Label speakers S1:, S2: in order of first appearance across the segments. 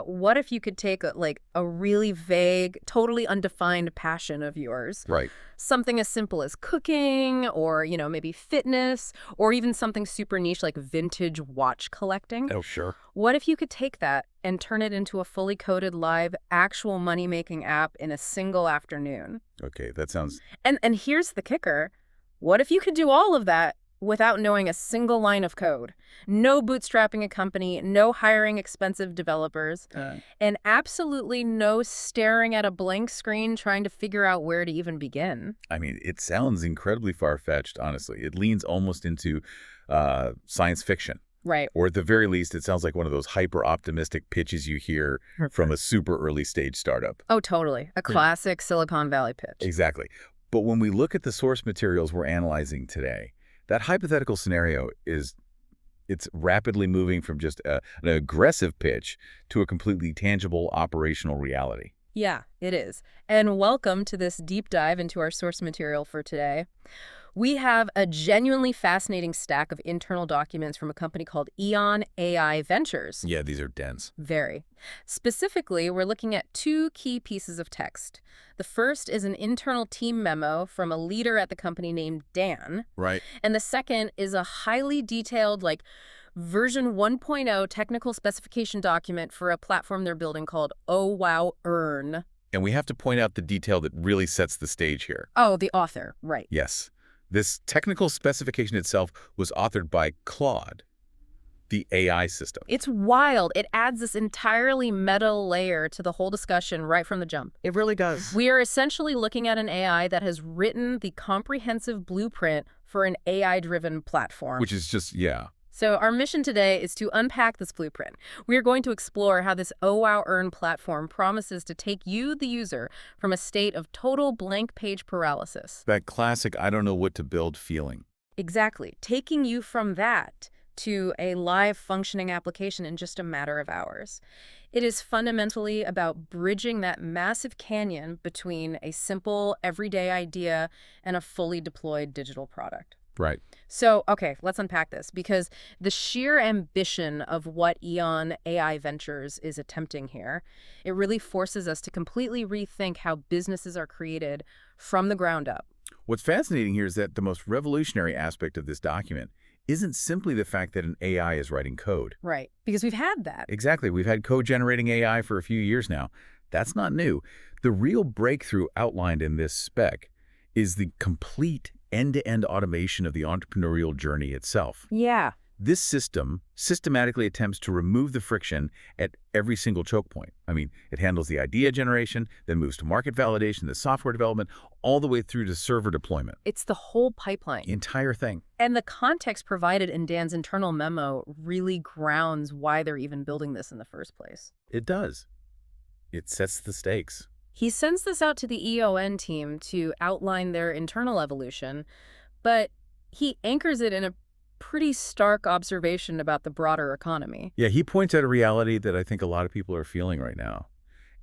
S1: What if you could take like a really vague, totally undefined passion of yours?
S2: Right.
S1: Something as simple as cooking or, maybe fitness or even something super niche like vintage watch collecting.
S2: Oh, sure.
S1: What if you could take that and turn it into a fully coded live actual money-making app in a single afternoon?
S2: Okay, that sounds...
S1: And here's the kicker. What if you could do all of that without knowing a single line of code? No bootstrapping a company, no hiring expensive developers, and absolutely no staring at a blank screen trying to figure out where to even begin.
S2: I mean, it sounds incredibly far-fetched, honestly. It leans almost into science fiction.
S1: Right.
S2: Or at the very least, it sounds like one of those hyper-optimistic pitches you hear from a super early stage startup.
S1: Oh, totally. A classic Silicon Valley pitch.
S2: Exactly. But when we look at the source materials we're analyzing today, that hypothetical scenario it's rapidly moving from just an aggressive pitch to a completely tangible operational reality.
S1: Yeah, it is. And welcome to this deep dive into our source material for today. We have a genuinely fascinating stack of internal documents from a company called Eon AI Ventures.
S2: Yeah, these are dense.
S1: Very. Specifically, we're looking at two key pieces of text. The first is an internal team memo from a leader at the company named Dan.
S2: Right.
S1: And the second is a highly detailed, version 1.0 technical specification document for a platform they're building called Oh Wow Earn.
S2: And we have to point out the detail that really sets the stage here.
S1: Oh, the author, right.
S2: Yes. This technical specification itself was authored by Claude, the AI system.
S1: It's wild. It adds this entirely meta layer to the whole discussion right from the jump.
S2: It really does.
S1: We are essentially looking at an AI that has written the comprehensive blueprint for an AI-driven platform.
S2: Which is just, yeah.
S1: So our mission today is to unpack this blueprint. We are going to explore how this Oh Wow Earn platform promises to take you, the user, from a state of total blank page paralysis.
S2: That classic I don't know what to build feeling.
S1: Exactly. Taking you from that to a live functioning application in just a matter of hours. It is fundamentally about bridging that massive canyon between a simple, everyday idea and a fully deployed digital product.
S2: Right.
S1: So, okay, let's unpack this, because the sheer ambition of what Eon AI Ventures is attempting here, it really forces us to completely rethink how businesses are created from the ground up.
S2: What's fascinating here is that the most revolutionary aspect of this document isn't simply the fact that an AI is writing code.
S1: Right, because we've had that.
S2: Exactly. We've had code-generating AI for a few years now. That's not new. The real breakthrough outlined in this spec is the complete end-to-end automation of the entrepreneurial journey itself.
S1: Yeah.
S2: This system systematically attempts to remove the friction at every single choke point. I mean, it handles the idea generation, then moves to market validation, the software development, all the way through to server deployment.
S1: It's the whole pipeline.
S2: The entire thing.
S1: And the context provided in Dan's internal memo really grounds why they're even building this in the first place.
S2: It does. It sets the stakes.
S1: He sends this out to the EON team to outline their internal evolution, but he anchors it in a pretty stark observation about the broader economy.
S2: Yeah, he points out a reality that I think a lot of people are feeling right now.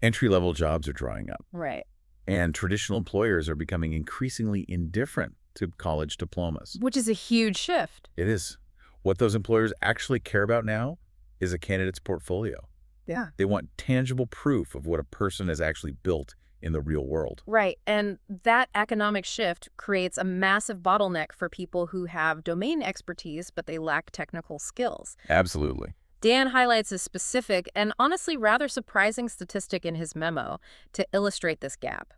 S2: Entry-level jobs are drying up.
S1: Right.
S2: And traditional employers are becoming increasingly indifferent to college diplomas.
S1: Which is a huge shift.
S2: It is. What those employers actually care about now is a candidate's portfolio.
S1: Yeah.
S2: They want tangible proof of what a person has actually built in the real world.
S1: Right. And that economic shift creates a massive bottleneck for people who have domain expertise, but they lack technical skills.
S2: Absolutely.
S1: Dan highlights a specific and honestly rather surprising statistic in his memo to illustrate this gap.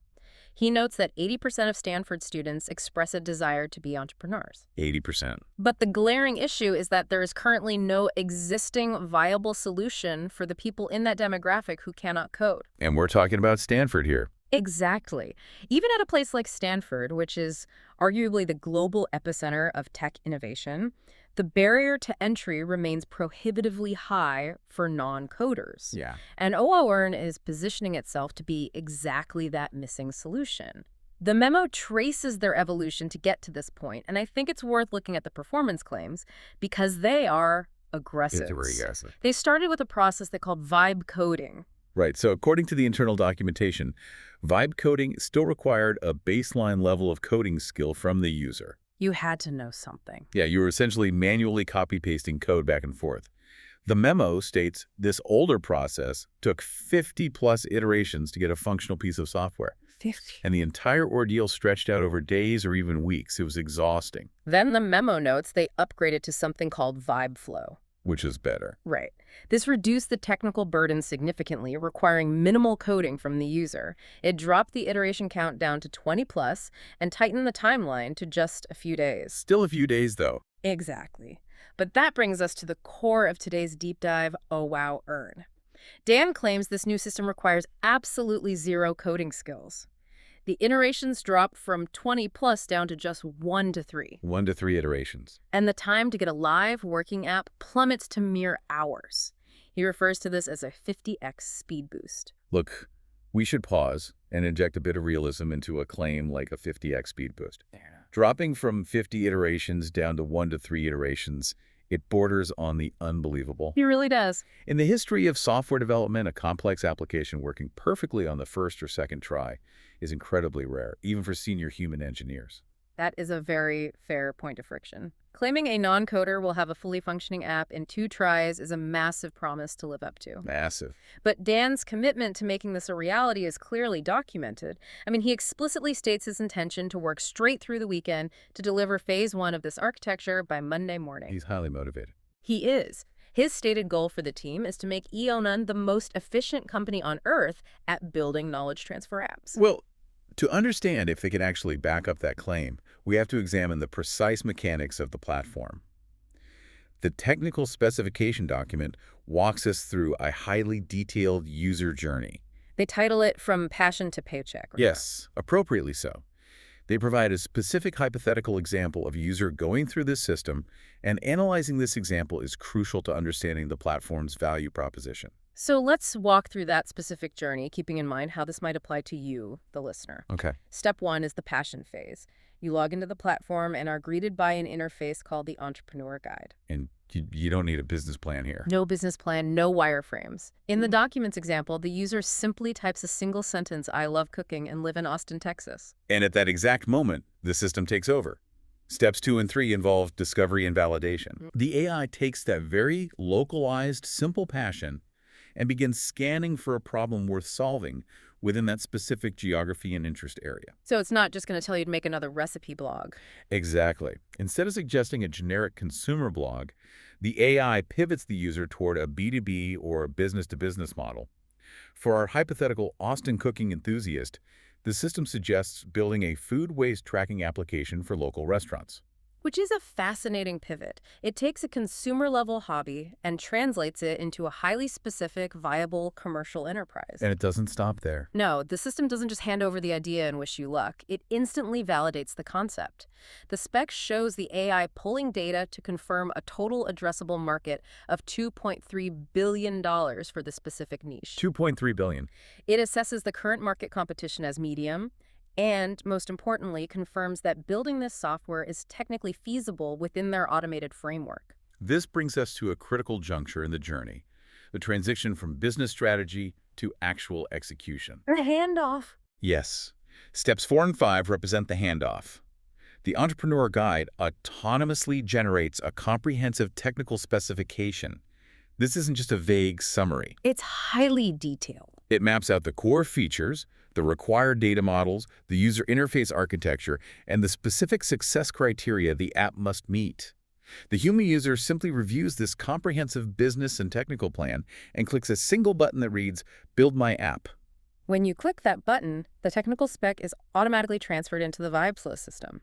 S1: He notes that 80% of Stanford students express a desire to be entrepreneurs.
S2: 80%.
S1: But the glaring issue is that there is currently no existing viable solution for the people in that demographic who cannot code.
S2: And we're talking about Stanford here.
S1: Exactly. Even at a place like Stanford, which is arguably the global epicenter of tech innovation, the barrier to entry remains prohibitively high for non-coders.
S2: Yeah.
S1: And OWEARN is positioning itself to be exactly that missing solution. The memo traces their evolution to get to this point, and I think it's worth looking at the performance claims because they are aggressive.
S2: It's very aggressive.
S1: They started with a process they called vibe coding.
S2: Right. So according to the internal documentation, vibe coding still required a baseline level of coding skill from the user.
S1: You had to know something.
S2: Yeah, you were essentially manually copy-pasting code back and forth. The memo states this older process took 50-plus iterations to get a functional piece of software.
S1: 50.
S2: And the entire ordeal stretched out over days or even weeks. It was exhausting.
S1: Then the memo notes they upgraded to something called Vibe Flow.
S2: Which is better.
S1: Right. This reduced the technical burden significantly, requiring minimal coding from the user. It dropped the iteration count down to 20 plus and tightened the timeline to just a few days.
S2: Still a few days, though.
S1: Exactly. But that brings us to the core of today's deep dive, Oh Wow Earn. Dan claims this new system requires absolutely zero coding skills. The iterations drop from 20 plus down to just 1 to 3.
S2: 1 to 3 iterations.
S1: And the time to get a live working app plummets to mere hours. He refers to this as a 50x speed boost.
S2: Look, we should pause and inject a bit of realism into a claim like a 50x speed boost. Dropping from 50 iterations down to 1 to 3 iterations, it borders on the unbelievable.
S1: He really does.
S2: In the history of software development, a complex application working perfectly on the first or second try is incredibly rare, even for senior human engineers.
S1: That is a very fair point of friction. Claiming a non-coder will have a fully functioning app in 2 tries is a massive promise to live up to.
S2: Massive.
S1: But Dan's commitment to making this a reality is clearly documented. I mean, he explicitly states his intention to work straight through the weekend to deliver phase 1 of this architecture by Monday morning.
S2: He's highly motivated.
S1: He is. His stated goal for the team is to make Eonan the most efficient company on Earth at building knowledge transfer apps.
S2: Well, to understand if they can actually back up that claim, we have to examine the precise mechanics of the platform. The technical specification document walks us through a highly detailed user journey.
S1: They title it From Passion to Paycheck. Right?
S2: Yes, appropriately so. They provide a specific hypothetical example of a user going through this system, and analyzing this example is crucial to understanding the platform's value proposition.
S1: So let's walk through that specific journey, keeping in mind how this might apply to you, the listener.
S2: Okay.
S1: Step 1 is the passion phase. You log into the platform and are greeted by an interface called the Entrepreneur Guide.
S2: And you don't need a business plan here.
S1: No business plan, no wireframes. In the documents example, the user simply types a single sentence, I love cooking and live in Austin, Texas.
S2: And at that exact moment, the system takes over. Steps 2 and 3 involve discovery and validation. The AI takes that very localized, simple passion and begins scanning for a problem worth solving within that specific geography and interest area.
S1: So it's not just going to tell you to make another recipe blog.
S2: Exactly. Instead of suggesting a generic consumer blog, the AI pivots the user toward a B2B or business-to-business model. For our hypothetical Austin cooking enthusiast, the system suggests building a food waste tracking application for local restaurants.
S1: Which is a fascinating pivot. It takes a consumer-level hobby and translates it into a highly specific, viable commercial enterprise.
S2: And it doesn't stop there.
S1: No, the system doesn't just hand over the idea and wish you luck. It instantly validates the concept. The spec shows the AI pulling data to confirm a total addressable market of $2.3 billion for the specific niche.
S2: $2.3 billion.
S1: It assesses the current market competition as medium, and, most importantly, confirms that building this software is technically feasible within their automated framework.
S2: This brings us to a critical juncture in the journey, the transition from business strategy to actual execution.
S1: The handoff.
S2: Yes. Steps 4 and 5 represent the handoff. The Entrepreneur Guide autonomously generates a comprehensive technical specification. This isn't just a vague summary.
S1: It's highly detailed.
S2: It maps out the core features, the required data models, the user interface architecture, and the specific success criteria the app must meet. The human user simply reviews this comprehensive business and technical plan and clicks a single button that reads, Build my app.
S1: When you click that button, the technical spec is automatically transferred into the Vibe Flow system.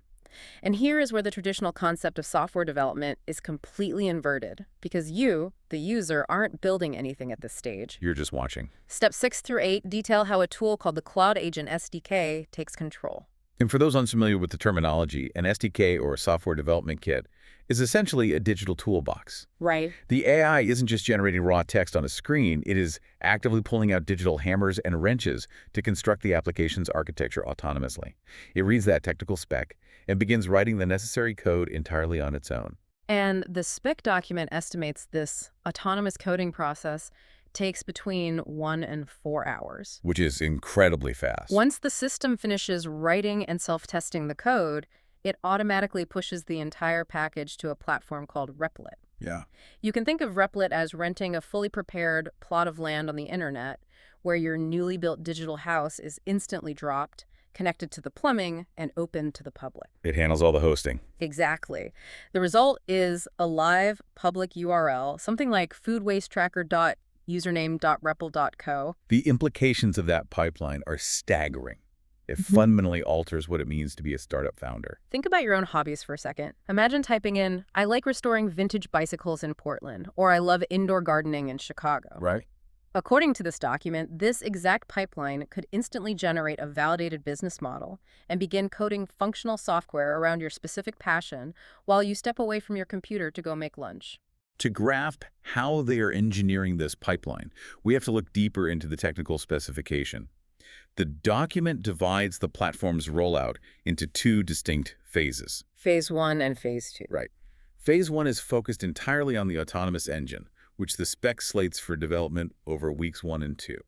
S1: And here is where the traditional concept of software development is completely inverted, because you, the user, aren't building anything at this stage.
S2: You're just watching.
S1: Steps 6 through 8 detail how a tool called the Claude Agent SDK takes control.
S2: And for those unfamiliar with the terminology, an SDK, or software development kit, is essentially a digital toolbox.
S1: Right.
S2: The AI isn't just generating raw text on a screen, it is actively pulling out digital hammers and wrenches to construct the application's architecture autonomously. It reads that technical spec and begins writing the necessary code entirely on its own.
S1: And the spec document estimates this autonomous coding process takes between 1 and 4 hours.
S2: Which is incredibly fast.
S1: Once the system finishes writing and self-testing the code, it automatically pushes the entire package to a platform called Replit.
S2: Yeah.
S1: You can think of Replit as renting a fully prepared plot of land on the internet, where your newly built digital house is instantly dropped, connected to the plumbing, and open to the public.
S2: It handles all the hosting.
S1: Exactly. The result is a live public URL, something like foodwastetracker.username.repl.co.
S2: The implications of that pipeline are staggering. It fundamentally alters what it means to be a startup founder.
S1: Think about your own hobbies for a second. Imagine typing in, "I like restoring vintage bicycles in Portland," or "I love indoor gardening in Chicago."
S2: Right?
S1: According to this document, this exact pipeline could instantly generate a validated business model and begin coding functional software around your specific passion while you step away from your computer to go make lunch.
S2: To grasp how they are engineering this pipeline, we have to look deeper into the technical specification. The document divides the platform's rollout into two distinct phases.
S1: Phase 1 and Phase 2.
S2: Right. Phase 1 is focused entirely on the autonomous engine, which the spec slates for development over weeks 1 and 2.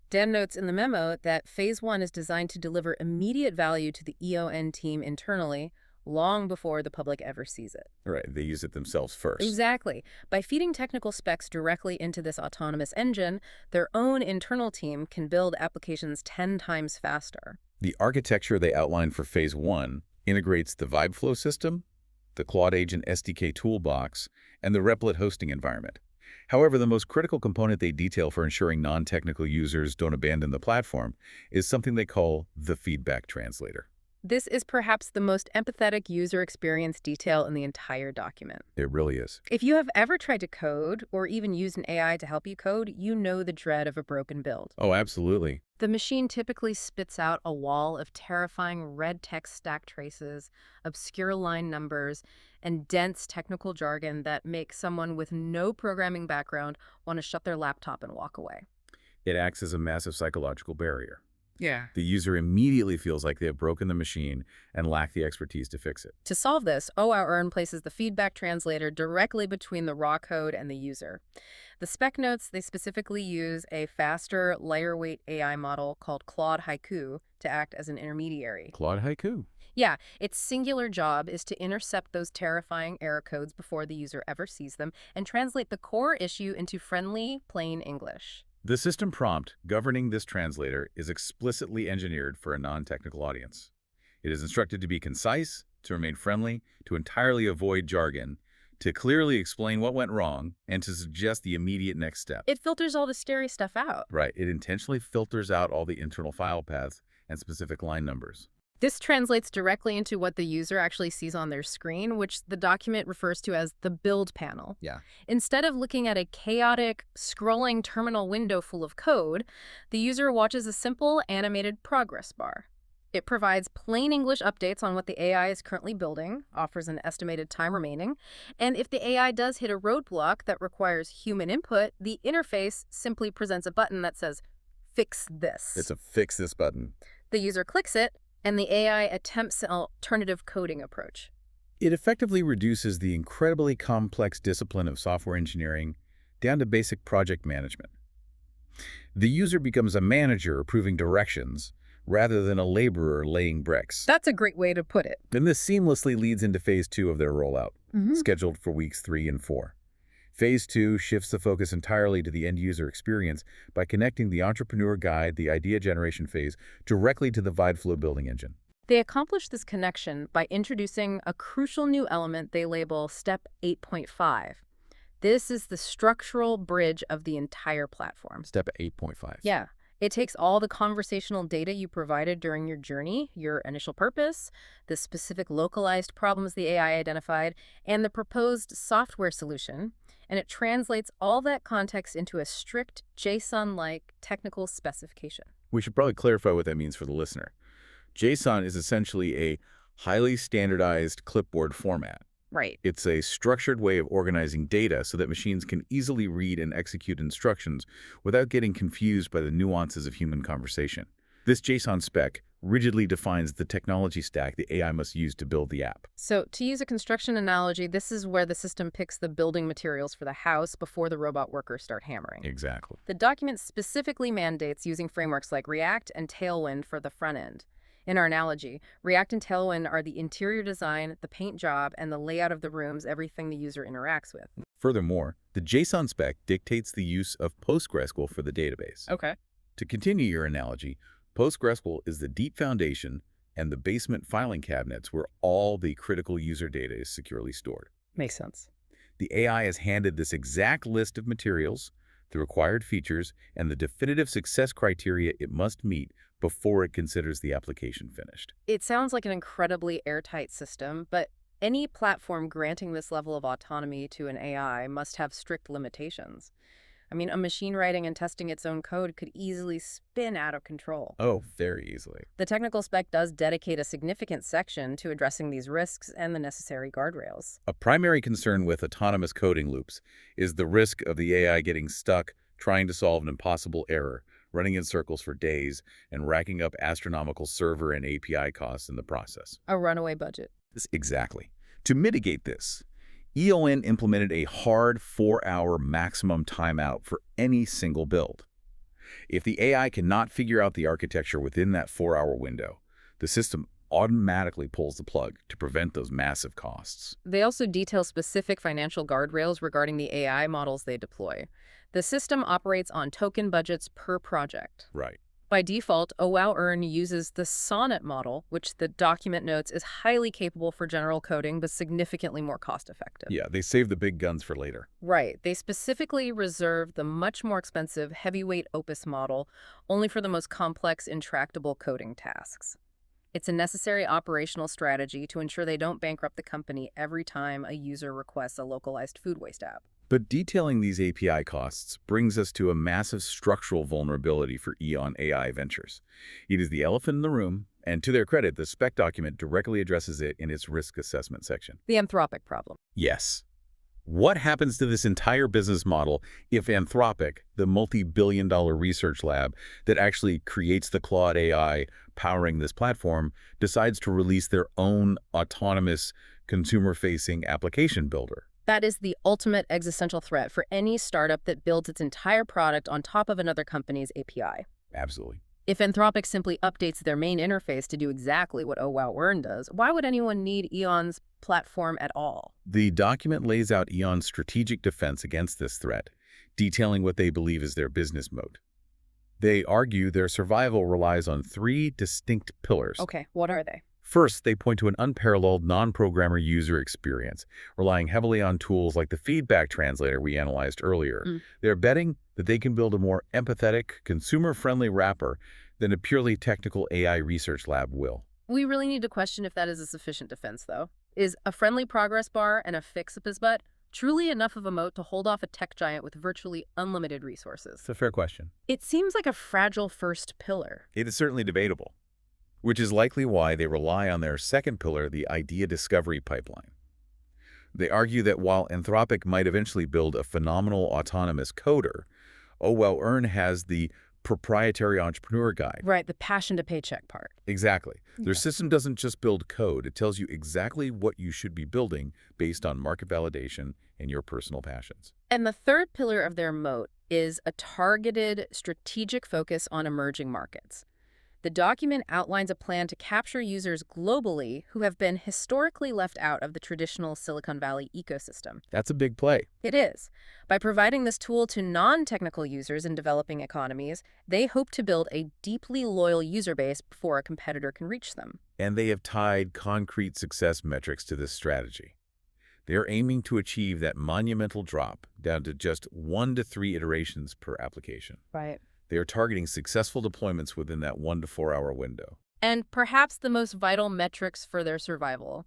S1: Dan notes in the memo that Phase 1 is designed to deliver immediate value to the EON team internally, long before the public ever sees it.
S2: Right, they use it themselves first.
S1: Exactly. By feeding technical specs directly into this autonomous engine, their own internal team can build applications 10 times faster.
S2: The architecture they outlined for Phase 1 integrates the Vibeflow system, the Claude Agent SDK toolbox, and the Replit hosting environment. However, the most critical component they detail for ensuring non-technical users don't abandon the platform is something they call the feedback translator.
S1: This is perhaps the most empathetic user experience detail in the entire document.
S2: It really is.
S1: If you have ever tried to code or even used an AI to help you code, you know the dread of a broken build.
S2: Oh, absolutely.
S1: The machine typically spits out a wall of terrifying red text stack traces, obscure line numbers, and dense technical jargon that make someone with no programming background want to shut their laptop and walk away.
S2: It acts as a massive psychological barrier.
S1: Yeah.
S2: The user immediately feels like they have broken the machine and lack the expertise to fix it.
S1: To solve this, OURN places the feedback translator directly between the raw code and the user. The spec notes they specifically use a faster, lighter-weight AI model called Claude Haiku to act as an intermediary.
S2: Claude Haiku.
S1: Yeah, its singular job is to intercept those terrifying error codes before the user ever sees them and translate the core issue into friendly, plain English.
S2: The system prompt governing this translator is explicitly engineered for a non-technical audience. It is instructed to be concise, to remain friendly, to entirely avoid jargon, to clearly explain what went wrong, and to suggest the immediate next step.
S1: It filters all the scary stuff out.
S2: Right. It intentionally filters out all the internal file paths and specific line numbers.
S1: This translates directly into what the user actually sees on their screen, which the document refers to as the build panel.
S2: Yeah.
S1: Instead of looking at a chaotic, scrolling terminal window full of code, the user watches a simple animated progress bar. It provides plain English updates on what the AI is currently building, offers an estimated time remaining, and if the AI does hit a roadblock that requires human input, the interface simply presents a button that says, "Fix this."
S2: It's a fix this button.
S1: The user clicks it, and the AI attempts an alternative coding approach.
S2: It effectively reduces the incredibly complex discipline of software engineering down to basic project management. The user becomes a manager approving directions rather than a laborer laying bricks.
S1: That's a great way to put it.
S2: And this seamlessly leads into Phase 2 of their rollout, scheduled for weeks 3 and 4. Phase 2 shifts the focus entirely to the end-user experience by connecting the entrepreneur guide, the idea generation phase, directly to the Vibeflow building engine.
S1: They accomplish this connection by introducing a crucial new element they label Step 8.5. This is the structural bridge of the entire platform.
S2: Step 8.5.
S1: Yeah. It takes all the conversational data you provided during your journey, your initial purpose, the specific localized problems the AI identified, and the proposed software solution, and it translates all that context into a strict JSON-like technical specification.
S2: We should probably clarify what that means for the listener. JSON is essentially a highly standardized clipboard format.
S1: Right.
S2: It's a structured way of organizing data so that machines can easily read and execute instructions without getting confused by the nuances of human conversation. This JSON spec rigidly defines the technology stack the AI must use to build the app.
S1: So to use a construction analogy, this is where the system picks the building materials for the house before the robot workers start hammering.
S2: Exactly.
S1: The document specifically mandates using frameworks like React and Tailwind for the front end. In our analogy, React and Tailwind are the interior design, the paint job, and the layout of the rooms, everything the user interacts with.
S2: Furthermore, the JSON spec dictates the use of PostgreSQL for the database.
S1: Okay.
S2: To continue your analogy, PostgreSQL is the deep foundation and the basement filing cabinets where all the critical user data is securely stored.
S1: Makes sense.
S2: The AI is handed this exact list of materials, the required features, and the definitive success criteria it must meet before it considers the application finished.
S1: It sounds like an incredibly airtight system, but any platform granting this level of autonomy to an AI must have strict limitations. I mean, a machine writing and testing its own code could easily spin out of control.
S2: Oh, very easily.
S1: The technical spec does dedicate a significant section to addressing these risks and the necessary guardrails.
S2: A primary concern with autonomous coding loops is the risk of the AI getting stuck trying to solve an impossible error, running in circles for days, and racking up astronomical server and API costs in the process.
S1: A runaway budget.
S2: Exactly. To mitigate this, EON implemented a hard 4-hour maximum timeout for any single build. If the AI cannot figure out the architecture within that 4-hour window, the system automatically pulls the plug to prevent those massive costs.
S1: They also detail specific financial guardrails regarding the AI models they deploy. The system operates on token budgets per project.
S2: Right.
S1: By default, OWOW-Earn uses the Sonnet model, which the document notes is highly capable for general coding, but significantly more cost-effective.
S2: Yeah, they save the big guns for later.
S1: Right. They specifically reserve the much more expensive heavyweight Opus model only for the most complex, intractable coding tasks. It's a necessary operational strategy to ensure they don't bankrupt the company every time a user requests a localized food waste app.
S2: But detailing these API costs brings us to a massive structural vulnerability for EON AI Ventures. It is the elephant in the room, and to their credit, the spec document directly addresses it in its risk assessment section.
S1: The Anthropic problem.
S2: Yes. What happens to this entire business model if Anthropic, the multi-billion-dollar research lab that actually creates the Claude AI powering this platform, decides to release their own autonomous consumer-facing application builder?
S1: That is the ultimate existential threat for any startup that builds its entire product on top of another company's API.
S2: Absolutely.
S1: If Anthropic simply updates their main interface to do exactly what OWOW-Earn does, why would anyone need EON's platform at all?
S2: The document lays out EON's strategic defense against this threat, detailing what they believe is their business moat. They argue their survival relies on 3 distinct pillars.
S1: Okay, what are they?
S2: First, they point to an unparalleled non-programmer user experience, relying heavily on tools like the feedback translator we analyzed earlier. They're betting that they can build a more empathetic, consumer-friendly wrapper than a purely technical AI research lab will.
S1: We really need to question if that is a sufficient defense, though. Is a friendly progress bar and a fix-up-his butt truly enough of a moat to hold off a tech giant with virtually unlimited resources?
S2: It's a fair question.
S1: It seems like a fragile first pillar.
S2: It is certainly debatable, which is likely why they rely on their second pillar, the idea discovery pipeline. They argue that while Anthropic might eventually build a phenomenal autonomous coder, OWOW-Earn has the proprietary entrepreneur guide.
S1: Right, the passion to paycheck part.
S2: Exactly. Their system doesn't just build code, it tells you exactly what you should be building based on market validation and your personal passions.
S1: And the third pillar of their moat is a targeted strategic focus on emerging markets. The document outlines a plan to capture users globally who have been historically left out of the traditional Silicon Valley ecosystem.
S2: That's a big play.
S1: It is. By providing this tool to non-technical users in developing economies, they hope to build a deeply loyal user base before a competitor can reach them.
S2: And they have tied concrete success metrics to this strategy. They are aiming to achieve that monumental drop down to just 1 to 3 iterations per application.
S1: Right.
S2: They are targeting successful deployments within that 1 to 4 hour window.
S1: And perhaps the most vital metrics for their survival.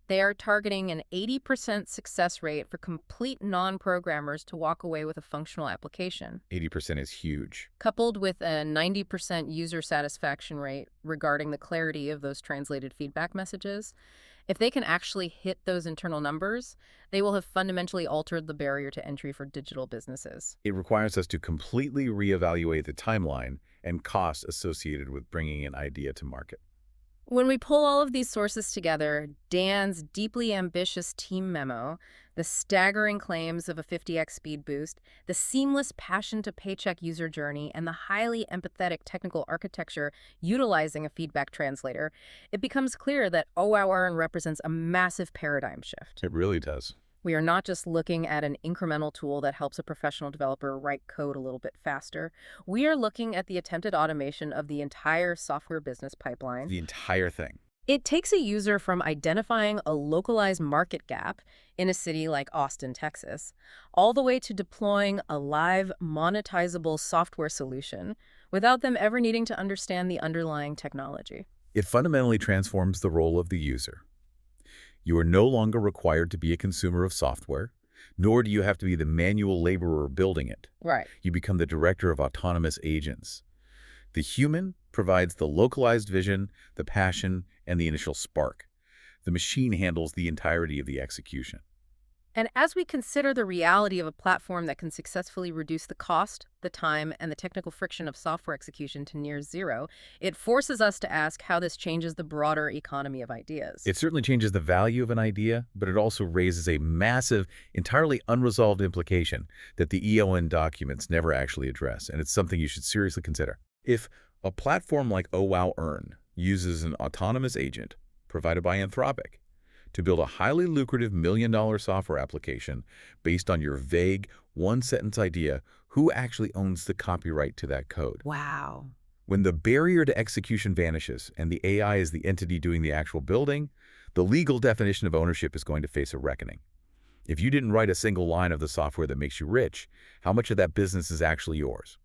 S1: They are targeting an 80% success rate for complete non-programmers to walk away with a functional application.
S2: 80% is huge.
S1: Coupled with a 90% user satisfaction rate regarding the clarity of those translated feedback messages. If they can actually hit those internal numbers, they will have fundamentally altered the barrier to entry for digital businesses.
S2: It requires us to completely reevaluate the timeline and cost associated with bringing an idea to market.
S1: When we pull all of these sources together, Dan's deeply ambitious team memo, the staggering claims of a 50x speed boost, the seamless passion-to-paycheck user journey, and the highly empathetic technical architecture utilizing a feedback translator, it becomes clear that OWOW-Earn represents a massive paradigm shift.
S2: It really does.
S1: We are not just looking at an incremental tool that helps a professional developer write code a little bit faster. We are looking at the attempted automation of the entire software business pipeline.
S2: The entire thing.
S1: It takes a user from identifying a localized market gap in a city like Austin, Texas, all the way to deploying a live, monetizable software solution without them ever needing to understand the underlying technology.
S2: It fundamentally transforms the role of the user. You are no longer required to be a consumer of software, nor do you have to be the manual laborer building it.
S1: Right.
S2: You become the director of autonomous agents. The human provides the localized vision, the passion, and the initial spark. The machine handles the entirety of the execution.
S1: And as we consider the reality of a platform that can successfully reduce the cost, the time, and the technical friction of software execution to near zero, it forces us to ask how this changes the broader economy of ideas.
S2: It certainly changes the value of an idea, but it also raises a massive, entirely unresolved implication that the EON documents never actually address, and it's something you should seriously consider. If a platform like OWOW uses an autonomous agent provided by Anthropic to build a highly lucrative million-dollar software application based on your vague, one-sentence idea, who actually owns the copyright to that code?
S1: Wow.
S2: When the barrier to execution vanishes and the AI is the entity doing the actual building, the legal definition of ownership is going to face a reckoning. If you didn't write a single line of the software that makes you rich, how much of that business is actually yours?